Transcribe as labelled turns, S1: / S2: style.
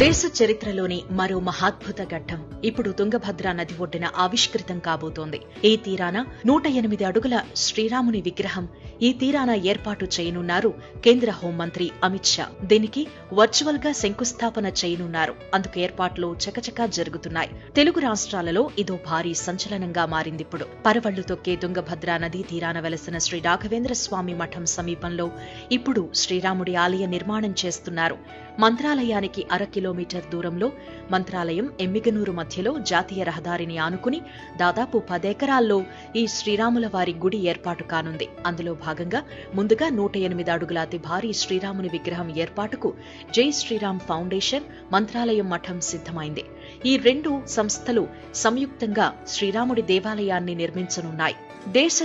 S1: దేశ చరిత్రలోని మరో మహాద్భుత ఘట్టం ఇప్పుడు తుంగభద్ర నది ఒడ్డున ఆవిష్కృతం కాబోతోంది. ఈ తీరాన 108 అడుగుల శ్రీరాముని విగ్రహం ఈ తీరాన ఏర్పాటు చేయనున్నారు కేంద్ర హోంమంత్రి అమిత్ షా. దీనికి వర్చువల్ గా శంకుస్థాపన చేయనున్నారు. అందుకు ఏర్పాట్లు చకచకా జరుగుతున్నాయి. తెలుగు రాష్ట్రాలలో ఇదో భారీ సంచలనంగా మారిందిప్పుడు. పరవళ్లు తొక్కే తుంగభద్ర నదీ తీరాన వెలసిన శ్రీ రాఘవేంద్ర స్వామి మఠం సమీపంలో ఇప్పుడు శ్రీరాముడి ఆలయ నిర్మాణం చేస్తున్నారు. మంత్రాలయానికి 1/2 కిలోమీటర్ దూరంలో మంత్రాలయం ఎమ్మిగనూరు మధ్యలో జాతీయ రహదారిని ఆనుకుని దాదాపు 10 ఎకరాల్లో ఈ శ్రీరాముల వారి గుడి ఏర్పాటు కానుంది. అందులో భాగంగా ముందుగా 108 అడుగుల అతి భారీ శ్రీరాముని విగ్రహం ఏర్పాటుకు జై శ్రీరామ్ ఫౌండేషన్, మంత్రాలయం మఠం సిద్ధమైంది. ఈ 2 సంస్థలు సంయుక్తంగా శ్రీరాముడి దేవాలయాన్ని నిర్మించనున్నాయి. దేశ